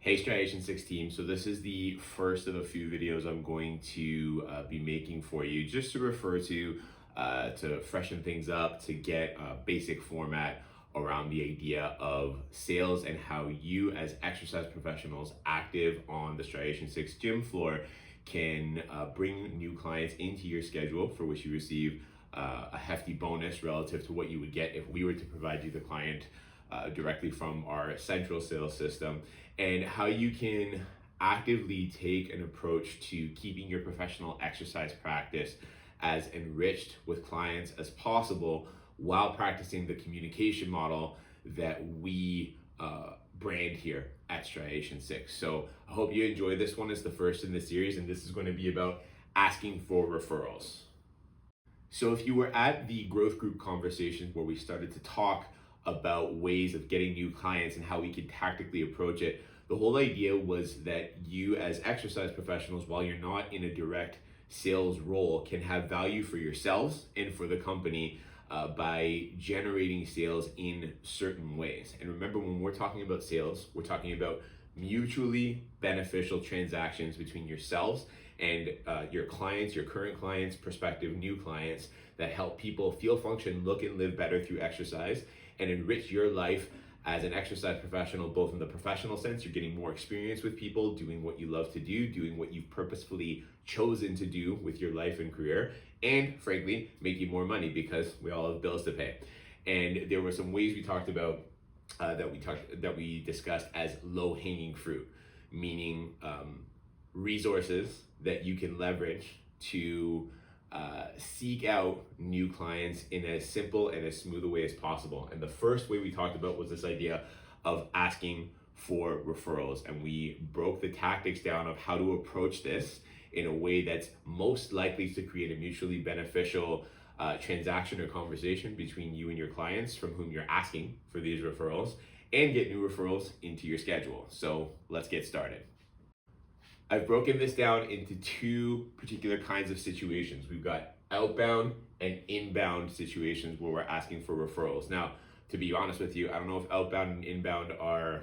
Hey Striation 6 team, so this is the first of a few videos I'm going to be making for you just to refer to freshen things up, to get a basic format around the idea of sales and how you as exercise professionals active on the Striation 6 gym floor can bring new clients into your schedule for which you receive a hefty bonus relative to what you would get if we were to provide you the client directly from our central sales system, and how you can actively take an approach to keeping your professional exercise practice as enriched with clients as possible while practicing the communication model that we brand here at Striation 6. So I hope you enjoy this one. It's the first in the series, and this is going to be about asking for referrals. So if you were at the growth group conversations where we started to talk about ways of getting new clients and how we could tactically approach it, the whole idea was that you as exercise professionals, while you're not in a direct sales role, can have value for yourselves and for the company by generating sales in certain ways. And remember, when we're talking about sales, we're talking about mutually beneficial transactions between yourselves and your clients, your current clients, prospective new clients, that help people feel, function, look, and live better through exercise and enrich your life as an exercise professional, both in the professional sense, you're getting more experience with people, doing what you love to do, doing what you've purposefully chosen to do with your life and career, and frankly, making more money because we all have bills to pay. And there were some ways we talked about that we discussed as low-hanging fruit, meaning resources that you can leverage to seek out new clients in as simple and as smooth a way as possible. And the first way we talked about was this idea of asking for referrals. And we broke the tactics down of how to approach this in a way that's most likely to create a mutually beneficial transaction or conversation between you and your clients from whom you're asking for these referrals, and get new referrals into your schedule. So let's get started. I've broken this down into two particular kinds of situations. We've got outbound and inbound situations where we're asking for referrals. Now, to be honest with you, I don't know if outbound and inbound are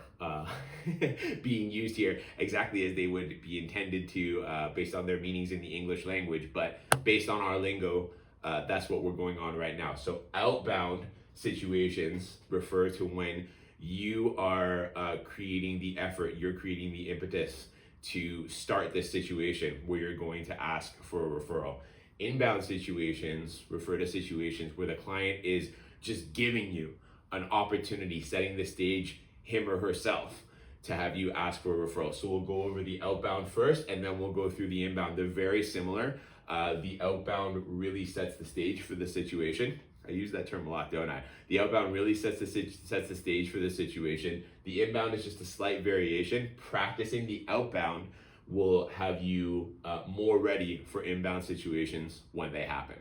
being used here exactly as they would be intended to based on their meanings in the English language, but based on our lingo, that's what we're going on right now. So outbound situations refer to when you are creating the effort, you're creating the impetus to start this situation where you're going to ask for a referral. Inbound situations refer to situations where the client is just giving you an opportunity, setting the stage, him or herself, to have you ask for a referral. So we'll go over the outbound first, and then we'll go through the inbound. They're very similar. The outbound really sets the stage for the situation. I use that term a lot, don't I? The outbound really sets the stage for the situation. The inbound is just a slight variation. Practicing the outbound will have you more ready for inbound situations when they happen.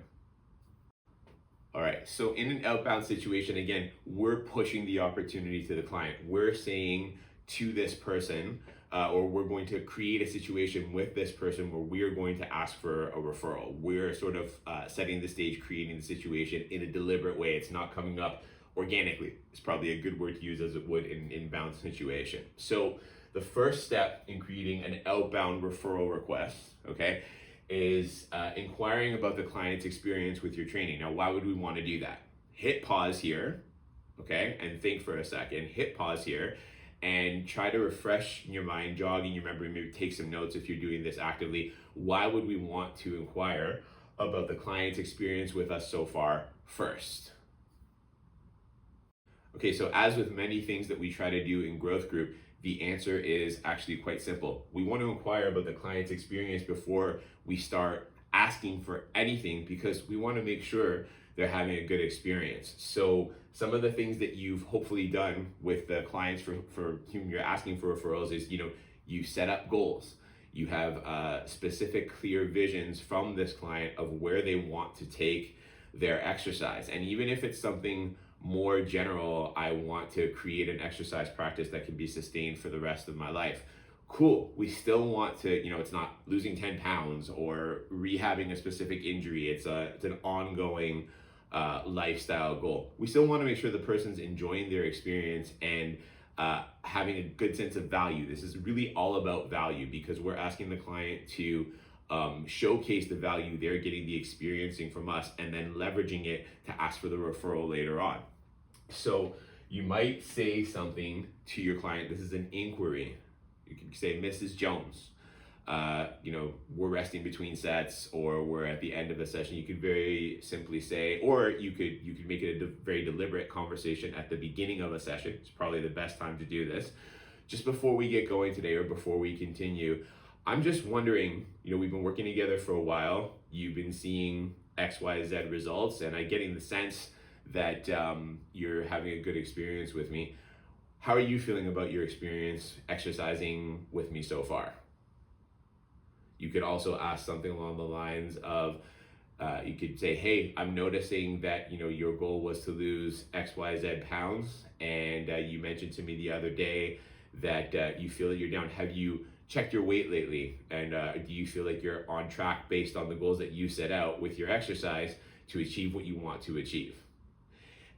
All right, so in an outbound situation, again, we're pushing the opportunity to the client. We're saying to this person, or we're going to create a situation with this person where we are going to ask for a referral. We're sort of setting the stage, creating the situation in a deliberate way. It's not coming up organically. It's probably a good word to use as it would in an inbound situation. So the first step in creating an outbound referral request, okay, is inquiring about the client's experience with your training. Now, why would we want to do that? Hit pause here, okay, and think for a second. Hit pause here and try to refresh your mind, jog in your memory, maybe take some notes if you're doing this actively. Why would we want to inquire about the client's experience with us so far first? Okay, so as with many things that we try to do in growth group, the answer is actually quite simple. We want to inquire about the client's experience before we start asking for anything, because we want to make sure they're having a good experience. So some of the things that you've hopefully done with the clients for whom you're asking for referrals is, you set up goals. You have specific, clear visions from this client of where they want to take their exercise. And even if it's something more general, I want to create an exercise practice that can be sustained for the rest of my life. Cool. We still want to, it's not losing 10 pounds or rehabbing a specific injury. It's an ongoing lifestyle goal. We still want to make sure the person's enjoying their experience and having a good sense of value. This is really all about value because we're asking the client to showcase the value they're getting, the experiencing from us, and then leveraging it to ask for the referral later on. So you might say something to your client. This is an inquiry. You can say, Mrs. Jones, we're resting between sets, or we're at the end of a session. You could very simply say, or you could make it a very deliberate conversation at the beginning of a session. It's probably the best time to do this. Just before we get going today, or before we continue, I'm just wondering, we've been working together for a while. You've been seeing XYZ results, and I'm getting the sense that you're having a good experience with me. How are you feeling about your experience exercising with me so far? You could also ask something along the lines of, you could say, hey, I'm noticing that, your goal was to lose XYZ pounds. And you mentioned to me the other day that you feel that you're down. Have you checked your weight lately? And do you feel like you're on track based on the goals that you set out with your exercise to achieve what you want to achieve?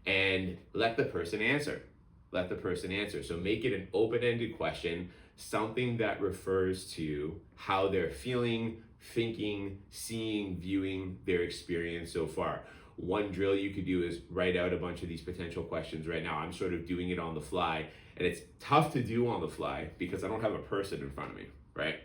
And let the person answer. Let the person answer. So make it an open-ended question, something that refers to how they're feeling, thinking, seeing, viewing their experience so far. One drill you could do is write out a bunch of these potential questions right now. I'm sort of doing it on the fly, and it's tough to do on the fly because I don't have a person in front of me, right?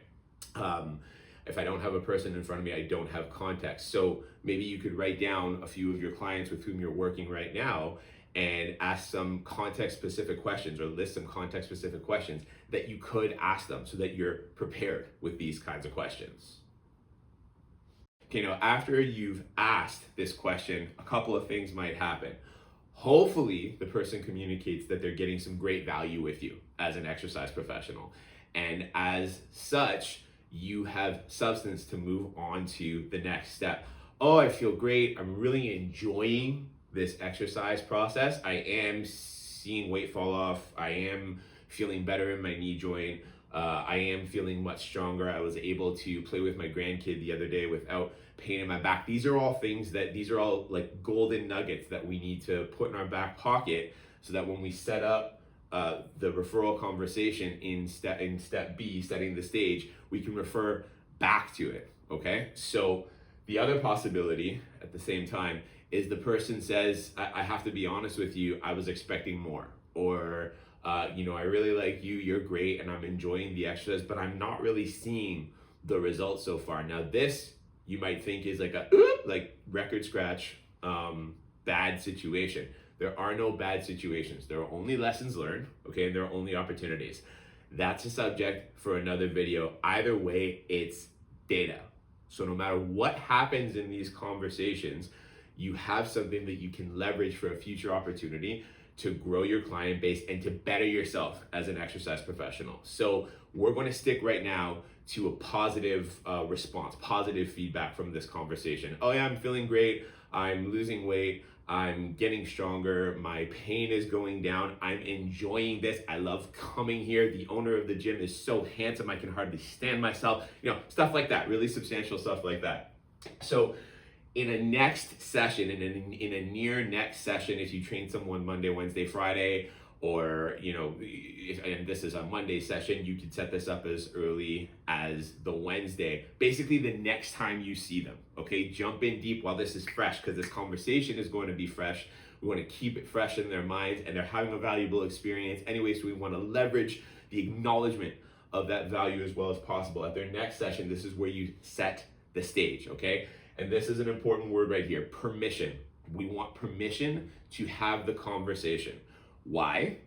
If I don't have a person in front of me, I don't have context. So maybe you could write down a few of your clients with whom you're working right now and ask some context-specific questions, or list some context-specific questions that you could ask them so that you're prepared with these kinds of questions. Okay, now after you've asked this question, a couple of things might happen. Hopefully, the person communicates that they're getting some great value with you as an exercise professional. And as such, you have substance to move on to the next step. Oh, I feel great. I'm really enjoying this exercise process. I am seeing weight fall off. I am feeling better in my knee joint. I am feeling much stronger. I was able to play with my grandkid the other day without pain in my back. These are all like golden nuggets that we need to put in our back pocket so that when we set up the referral conversation in step B, setting the stage, we can refer back to it, okay? So the other possibility at the same time is the person says, I have to be honest with you, I was expecting more. Or, I really like you, you're great, and I'm enjoying the exercise, but I'm not really seeing the results so far. Now this, you might think is like a record scratch, bad situation. There are no bad situations. There are only lessons learned, okay? And there are only opportunities. That's a subject for another video. Either way, it's data. So no matter what happens in these conversations, you have something that you can leverage for a future opportunity to grow your client base and to better yourself as an exercise professional. So we're going to stick right now to a positive response, positive feedback from this conversation. Oh yeah, I'm feeling great. I'm losing weight. I'm getting stronger. My pain is going down. I'm enjoying this. I love coming here. The owner of the gym is so handsome. I can hardly stand myself. Stuff like that, really substantial stuff like that. So in a next session, in a near next session, if you train someone Monday, Wednesday, Friday, or, and this is a Monday session, you could set this up as early as the Wednesday, basically the next time you see them, okay? Jump in deep while this is fresh, because this conversation is going to be fresh. We want to keep it fresh in their minds, and they're having a valuable experience anyway, so we want to leverage the acknowledgement of that value as well as possible. At their next session, this is where you set the stage, okay? And this is an important word right here, permission. We want permission to have the conversation. Why?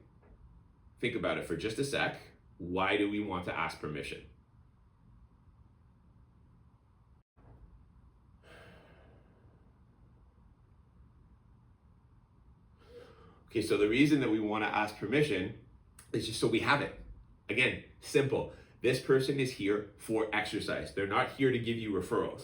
Think about it for just a sec. Why do we want to ask permission? Okay, so the reason that we want to ask permission is just so we have it. Again, simple. This person is here for exercise. They're not here to give you referrals,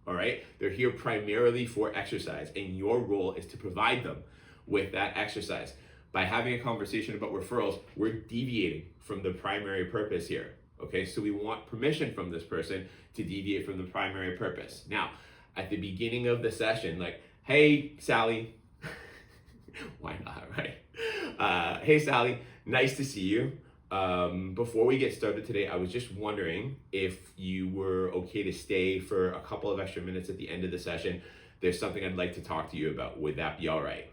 all right? They're here primarily for exercise, and your role is to provide them with that exercise. By having a conversation about referrals, we're deviating from the primary purpose here, okay? So we want permission from this person to deviate from the primary purpose. Now, at the beginning of the session, like, hey, Sally, why not, right? Hey, Sally, Nice to see you. Before we get started today, I was just wondering if you were okay to stay for a couple of extra minutes at the end of the session. There's something I'd like to talk to you about. Would that be all right?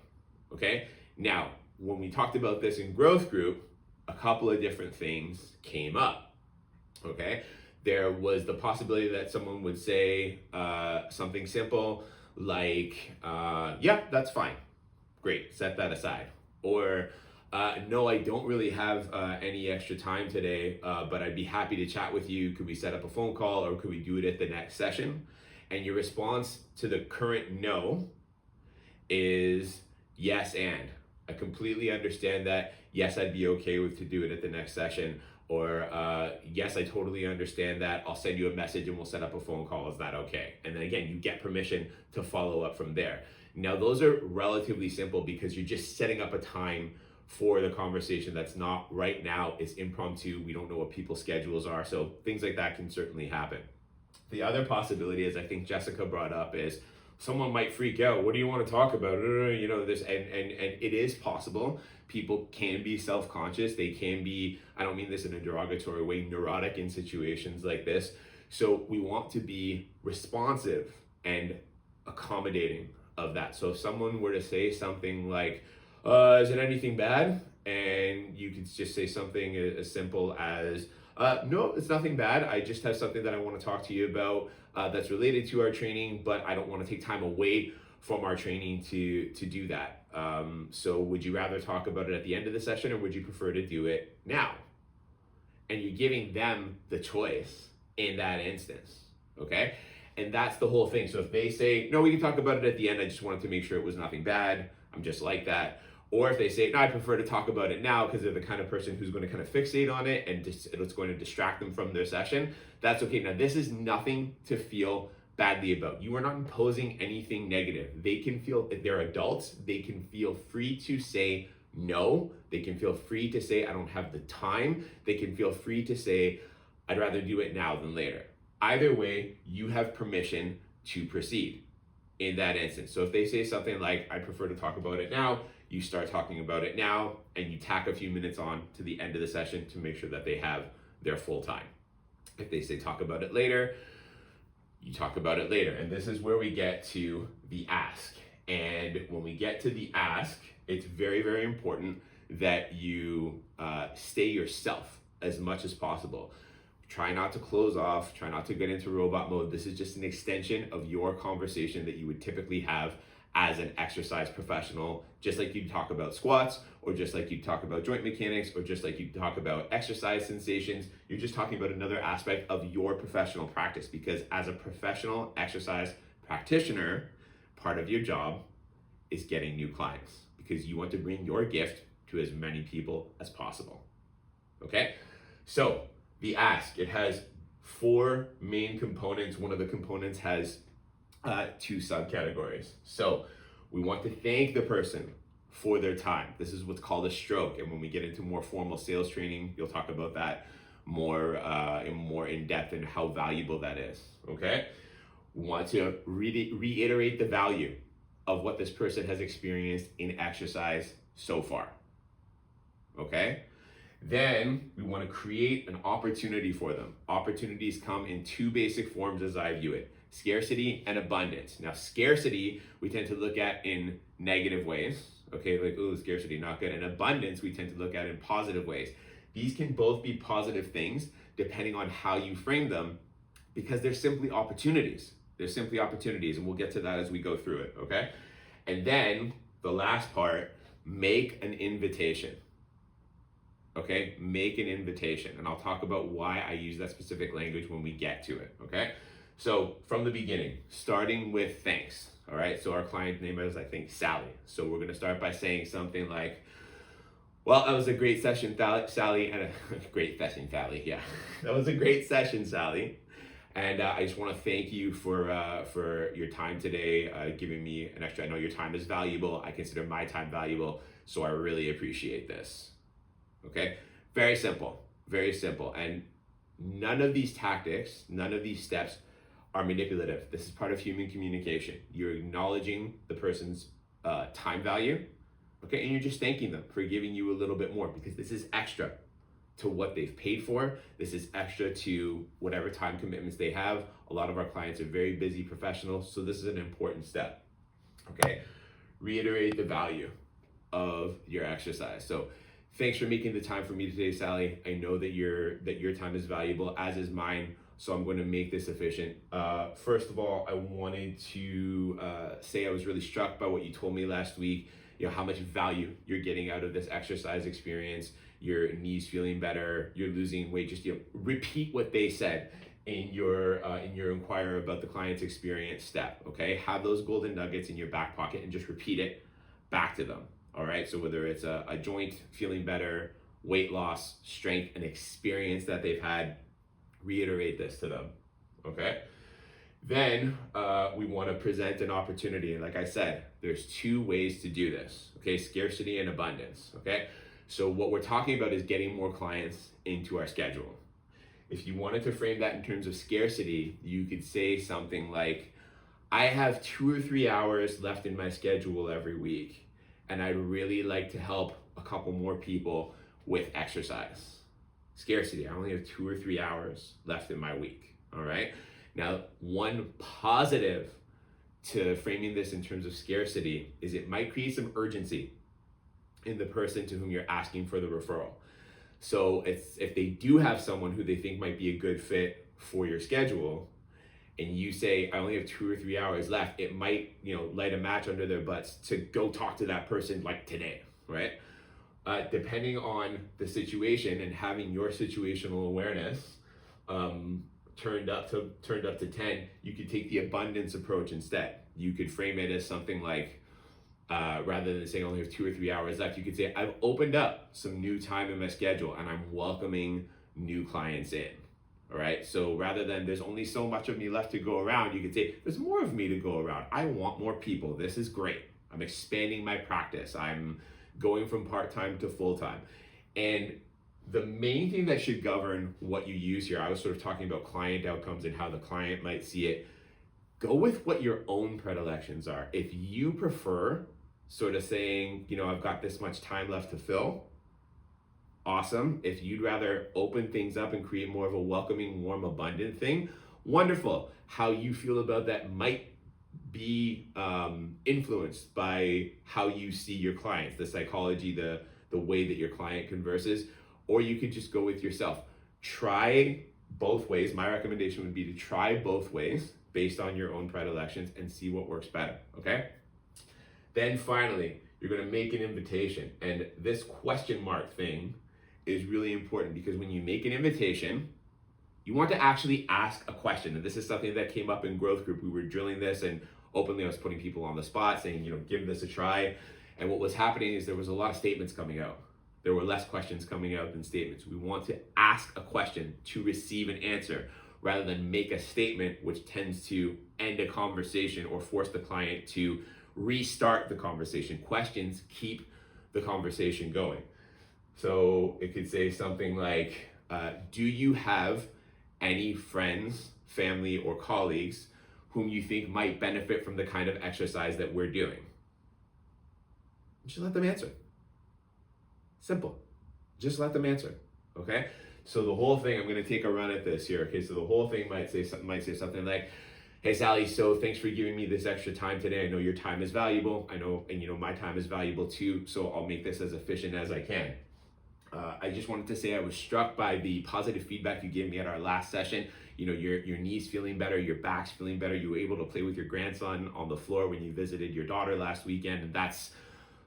Okay. Now, when we talked about this in growth group, a couple of different things came up. Okay. There was the possibility that someone would say something simple like, yeah, that's fine. Great, set that aside. Or, no, I don't really have any extra time today, but I'd be happy to chat with you. Could we set up a phone call or could we do it at the next session? And your response to the current no is yes and. I completely understand that. Yes, I'd be okay with to do it at the next session. Or yes, I totally understand that. I'll send you a message and we'll set up a phone call. Is that okay? And then again, you get permission to follow up from there. Now, those are relatively simple because you're just setting up a time for the conversation that's not right now. It's impromptu. We don't know what people's schedules are. So things like that can certainly happen. The other possibility, as I think Jessica brought up, is someone might freak out. What do you want to talk about? You know, this, and it is possible. People can be self-conscious. They can be, I don't mean this in a derogatory way, neurotic in situations like this. So we want to be responsive and accommodating of that. So if someone were to say something like, is it anything bad? And you could just say something as simple as, no, it's nothing bad. I just have something that I want to talk to you about that's related to our training, but I don't want to take time away from our training to do that. So would you rather talk about it at the end of the session or would you prefer to do it now? And you're giving them the choice in that instance, okay? And that's the whole thing. So if they say, no, we can talk about it at the end, I just wanted to make sure it was nothing bad, I'm just like that. Or if they say, no, I prefer to talk about it now because they're the kind of person who's going to kind of fixate on it and it's going to distract them from their session, that's okay. Now, this is nothing to feel badly about. You are not imposing anything negative. They can feel, if they're adults, they can feel free to say no. They can feel free to say, I don't have the time. They can feel free to say, I'd rather do it now than later. Either way, you have permission to proceed in that instance. So if they say something like, I prefer to talk about it now, you start talking about it now and you tack a few minutes on to the end of the session to make sure that they have their full time. If they say talk about it later, you talk about it later. And this is where we get to the ask. And when we get to the ask, it's very, very important that you stay yourself as much as possible. Try not to close off, try not to get into robot mode. This is just an extension of your conversation that you would typically have as an exercise professional, just like you'd talk about squats, or just like you'd talk about joint mechanics, or just like you'd talk about exercise sensations. You're just talking about another aspect of your professional practice, because as a professional exercise practitioner, part of your job is getting new clients, because you want to bring your gift to as many people as possible. Okay? So the ask, it has 4 main components. One of the components has 2 subcategories. So we want to thank the person for their time. This is what's called a stroke. And when we get into more formal sales training, you'll talk about that more in depth and how valuable that is. Okay? We want to reiterate the value of what this person has experienced in exercise so far. Okay? Then we want to create an opportunity for them. Opportunities come in 2 basic forms as I view it: scarcity and abundance. Now, scarcity we tend to look at in negative ways, okay, like, oh, scarcity, not good. And abundance we tend to look at in positive ways. These can both be positive things depending on how you frame them, because they're simply opportunities. They're simply opportunities, and we'll get to that as we go through it, okay? And then the last part, make an invitation. Okay, make an invitation. And I'll talk about why I use that specific language when we get to it, okay? So from the beginning, starting with thanks, all right? So our client name is, I think, Sally. So we're gonna start by saying something like, well, that was a great session, Sally, and a great session, Sally, yeah. That was a great session, Sally. And I just wanna thank you for your time today, giving me an extra. I know your time is valuable. I consider my time valuable, so I really appreciate this. Okay, very simple, very simple. And none of these tactics, none of these steps are manipulative. This is part of human communication. You're acknowledging the person's time value, Okay, and you're just thanking them for giving you a little bit more because this is extra to what they've paid for. This is extra to whatever time commitments they have. A lot of our clients are very busy professionals, so this is an important step. Okay, reiterate the value of your exercise. So thanks for making the time for me today, Sally. I know that your time is valuable, as is mine. So I'm going to make this efficient. First of all, I wanted to say I was really struck by what you told me last week. You know how much value you're getting out of this exercise experience. Your knees feeling better. You're losing weight. Just repeat what they said in your inquire about the client's experience step. Okay, have those golden nuggets in your back pocket and just repeat it back to them. All right. So whether it's a joint feeling better, weight loss, strength, and experience that they've had, reiterate this to them. Okay. Then we want to present an opportunity. And like I said, there's two ways to do this. Okay. Scarcity and abundance. Okay. So what we're talking about is getting more clients into our schedule. If you wanted to frame that in terms of scarcity, you could say something like, I have 2 or 3 hours left in my schedule every week, and I'd really like to help a couple more people with exercise. Scarcity, I only have 2 or 3 hours left in my week, all right? Now, one positive to framing this in terms of scarcity is it might create some urgency in the person to whom you're asking for the referral. So if they do have someone who they think might be a good fit for your schedule, and you say, I only have 2 or 3 hours left, it might, light a match under their butts to go talk to that person like today, right? Depending on the situation and having your situational awareness turned up to 10, you could take the abundance approach instead. You could frame it as something like, rather than saying I only have 2 or 3 hours left, you could say, I've opened up some new time in my schedule and I'm welcoming new clients in. All right. So rather than there's only so much of me left to go around, you could say there's more of me to go around. I want more people. This is great. I'm expanding my practice. I'm going from part-time to full-time. And the main thing that should govern what you use here, I was sort of talking about client outcomes and how the client might see it. Go with what your own predilections are. If you prefer sort of saying, I've got this much time left to fill, awesome. If you'd rather open things up and create more of a welcoming, warm, abundant thing, wonderful. How you feel about that might be influenced by how you see your clients, the psychology, the way that your client converses, or you could just go with yourself. Try both ways. My recommendation would be to try both ways based on your own predilections and see what works better, okay? Then finally, you're gonna make an invitation. And this question mark thing is really important because when you make an invitation, you want to actually ask a question. And this is something that came up in growth group. We were drilling this and openly I was putting people on the spot saying, give this a try. And what was happening is there was a lot of statements coming out. There were less questions coming out than statements. We want to ask a question to receive an answer rather than make a statement, which tends to end a conversation or force the client to restart the conversation. Questions keep the conversation going. So it could say something like, do you have any friends, family, or colleagues whom you think might benefit from the kind of exercise that we're doing? Just let them answer. Simple. Just let them answer. Okay? So the whole thing, I'm going to take a run at this here. Okay, so the whole thing might say something like, hey Sally, so thanks for giving me this extra time today. I know your time is valuable. I know, and my time is valuable too. So I'll make this as efficient as I can. I just wanted to say I was struck by the positive feedback you gave me at our last session. Your knees feeling better, your back's feeling better. You were able to play with your grandson on the floor when you visited your daughter last weekend, and that's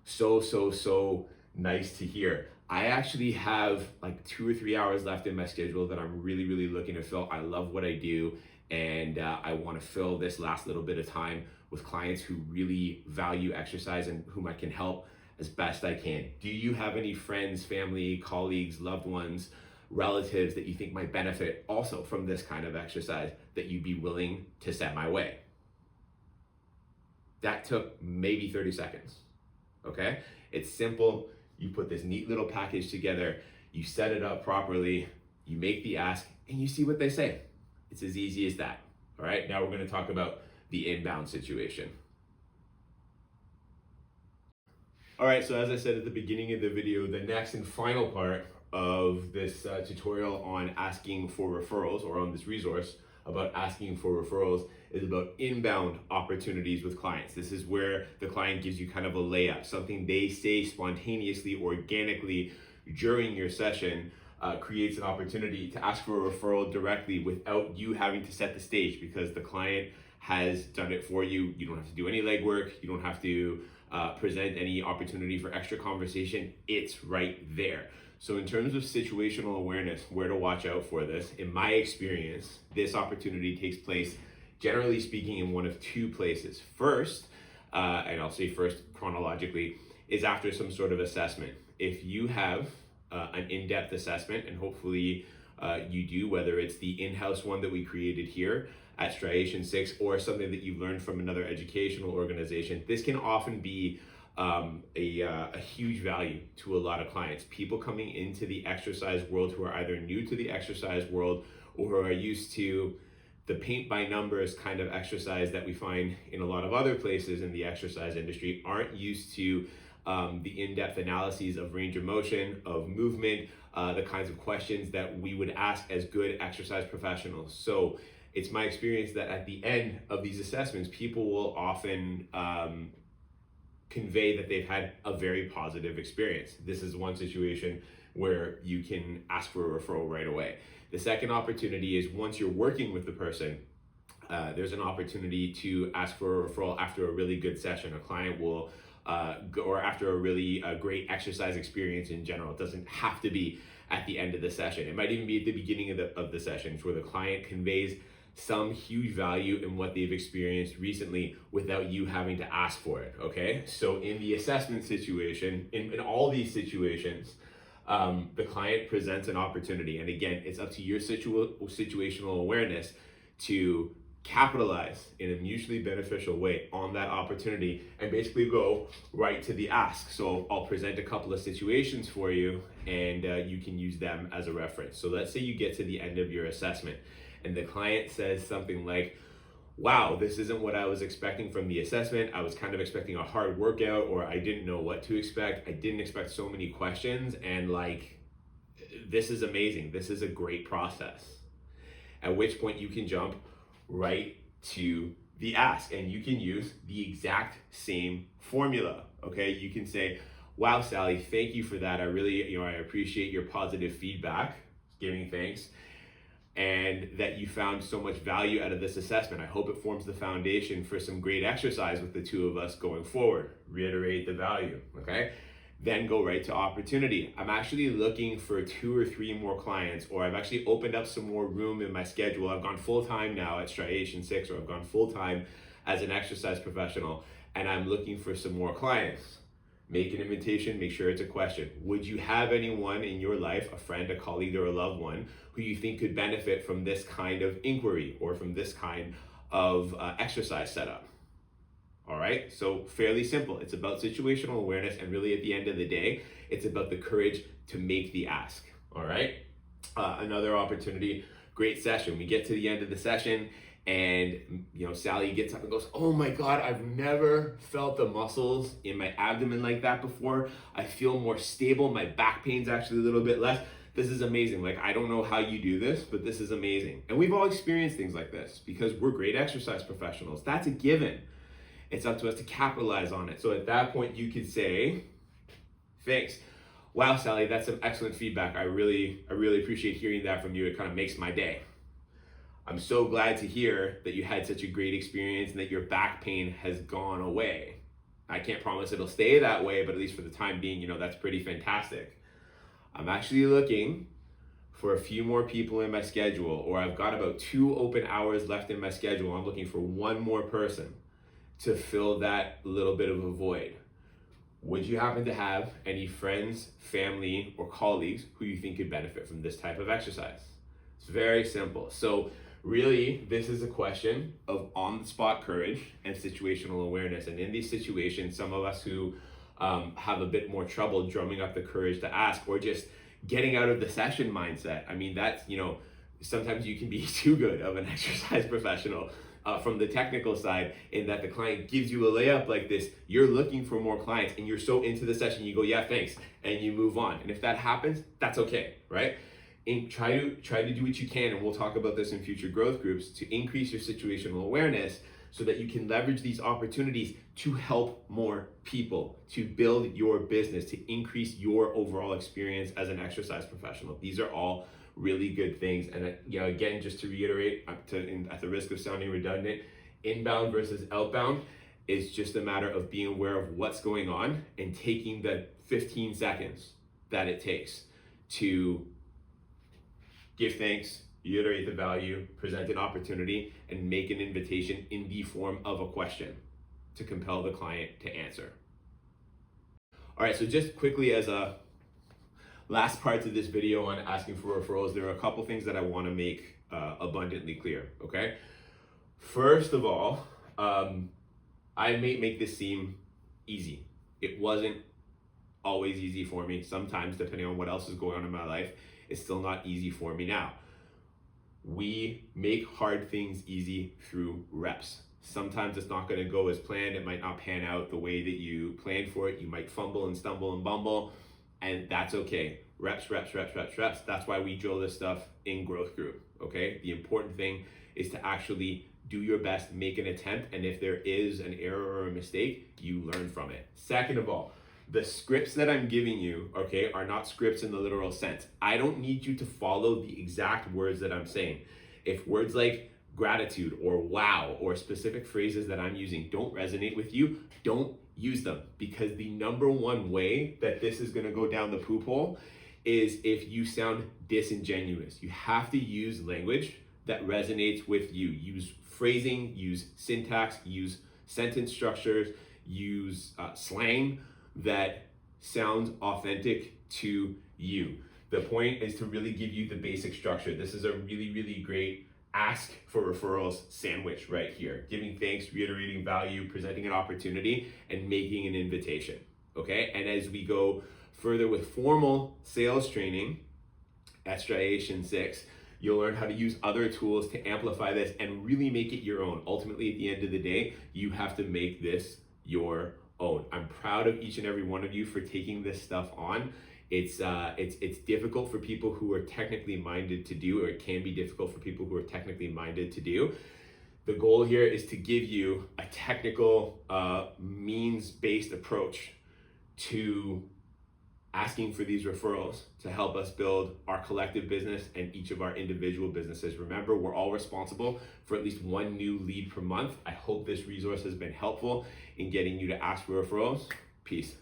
so nice to hear. I actually have like 2 or 3 hours left in my schedule that I'm really looking to fill. I love what I do, and I want to fill this last little bit of time with clients who really value exercise and whom I can help as best I can. Do you have any friends, family, colleagues, loved ones, relatives that you think might benefit also from this kind of exercise that you'd be willing to set my way? That took maybe 30 seconds, okay? It's simple. You put this neat little package together, you set it up properly, you make the ask, and you see what they say. It's as easy as that, all right? Now we're gonna talk about the inbound situation. All right, so as I said at the beginning of the video, the next and final part of this tutorial on asking for referrals, or on this resource about asking for referrals, is about inbound opportunities with clients. This is where the client gives you kind of a layup, something they say spontaneously, organically during your session, creates an opportunity to ask for a referral directly without you having to set the stage, because the client has done it for you. You don't have to do any legwork. You don't have to present any opportunity for extra conversation. It's right there. So in terms of situational awareness, where to watch out for this, in my experience, this opportunity takes place, generally speaking, in one of two places. First, and I'll say first chronologically, is after some sort of assessment. If you have an in-depth assessment, and hopefully you do, whether it's the in-house one that we created here at Striation 6 or something that you've learned from another educational organization, this can often be a huge value to a lot of clients. People coming into the exercise world who are either new to the exercise world or who are used to the paint by numbers kind of exercise that we find in a lot of other places in the exercise industry, aren't used to the in-depth analyses of range of motion, of movement, the kinds of questions that we would ask as good exercise professionals. So it's my experience that at the end of these assessments, people will often convey that they've had a very positive experience. This is one situation where you can ask for a referral right away. The second opportunity is once you're working with the person, there's an opportunity to ask for a referral after a really good session. A client will or after a really great exercise experience in general. It doesn't have to be at the end of the session. It might even be at the beginning of the sessions, where the client conveys some huge value in what they've experienced recently without you having to ask for it, okay? So in the assessment situation, in all these situations, the client presents an opportunity. And again, it's up to your situational awareness to capitalize in a mutually beneficial way on that opportunity and basically go right to the ask. So I'll present a couple of situations for you, and you can use them as a reference. So let's say you get to the end of your assessment and the client says something like, wow, this isn't what I was expecting from the assessment. I was kind of expecting a hard workout, or I didn't know what to expect. I didn't expect so many questions, and this is amazing. This is a great process. At which point you can jump right to the ask, and you can use the exact same formula, okay? You can say, wow, Sally, thank you for that. I really, I appreciate your positive feedback, giving thanks, and that you found so much value out of this assessment. I hope it forms the foundation for some great exercise with the two of us going forward. Reiterate the value, okay? Then go right to opportunity. I'm actually looking for 2 or 3 more clients, or I've actually opened up some more room in my schedule. I've gone full-time now at Striation 6, or I've gone full-time as an exercise professional, and I'm looking for some more clients. Make an invitation, make sure it's a question. Would you have anyone in your life, a friend, a colleague, or a loved one, who you think could benefit from this kind of inquiry or from this kind of exercise setup? All right, so fairly simple. It's about situational awareness, and really at the end of the day, it's about the courage to make the ask. All right, another opportunity, great session. We get to the end of the session, and Sally gets up and goes, oh my God, I've never felt the muscles in my abdomen like that before. I feel more stable. My back pain's actually a little bit less. This is amazing. I don't know how you do this, but this is amazing. And we've all experienced things like this because we're great exercise professionals. That's a given. It's up to us to capitalize on it. So at that point, you could say, thanks. Wow, Sally, that's some excellent feedback. I really appreciate hearing that from you. It kind of makes my day. I'm so glad to hear that you had such a great experience and that your back pain has gone away. I can't promise it'll stay that way, but at least for the time being, that's pretty fantastic. I'm actually looking for a few more people in my schedule, or I've got about 2 open hours left in my schedule. I'm looking for 1 more person to fill that little bit of a void. Would you happen to have any friends, family, or colleagues who you think could benefit from this type of exercise? It's very simple. So really, this is a question of on-the-spot courage and situational awareness. And in these situations, some of us who have a bit more trouble drumming up the courage to ask, or just getting out of the session mindset. I mean, that's, sometimes you can be too good of an exercise professional from the technical side, in that the client gives you a layup like this, you're looking for more clients and you're so into the session, you go, yeah, thanks, and you move on. And if that happens, that's okay, right? And try to do what you can, and we'll talk about this in future growth groups, to increase your situational awareness so that you can leverage these opportunities to help more people, to build your business, to increase your overall experience as an exercise professional. These are all really good things. And again, just to reiterate, at the risk of sounding redundant, inbound versus outbound is just a matter of being aware of what's going on and taking the 15 seconds that it takes to give thanks, reiterate the value, present an opportunity, and make an invitation in the form of a question to compel the client to answer. All right, so just quickly as a last part of this video on asking for referrals, there are a couple things that I want to make abundantly clear, okay? First of all, I may make this seem easy. It wasn't always easy for me. Sometimes, depending on what else is going on in my life, it's still not easy for me now. We make hard things easy through reps. Sometimes it's not going to go as planned. It might not pan out the way that you planned for it. You might fumble and stumble and bumble, and that's okay. Reps, reps, reps, reps, reps. That's why we drill this stuff in growth group, okay? The important thing is to actually do your best, make an attempt, and if there is an error or a mistake, you learn from it. Second of all, the scripts that I'm giving you, okay, are not scripts in the literal sense. I don't need you to follow the exact words that I'm saying. If words like gratitude or wow or specific phrases that I'm using don't resonate with you, don't use them, because the number one way that this is gonna go down the poop hole is if you sound disingenuous. You have to use language that resonates with you. Use phrasing, use syntax, use sentence structures, use slang that sounds authentic to you. The point is to really give you the basic structure. This is a really, really great ask for referrals sandwich right here. Giving thanks, reiterating value, presenting an opportunity, and making an invitation, okay? And as we go further with formal sales training, Extraction 6, you'll learn how to use other tools to amplify this and really make it your own. Ultimately, at the end of the day, you have to make this your own. I'm proud of each and every one of you for taking this stuff on. It's difficult for people who are technically minded to do, or it can be difficult for people who are technically minded to do. The goal here is to give you a technical, means-based approach to asking for these referrals to help us build our collective business and each of our individual businesses. Remember, we're all responsible for at least one new lead per month. I hope this resource has been helpful in getting you to ask for referrals. Peace.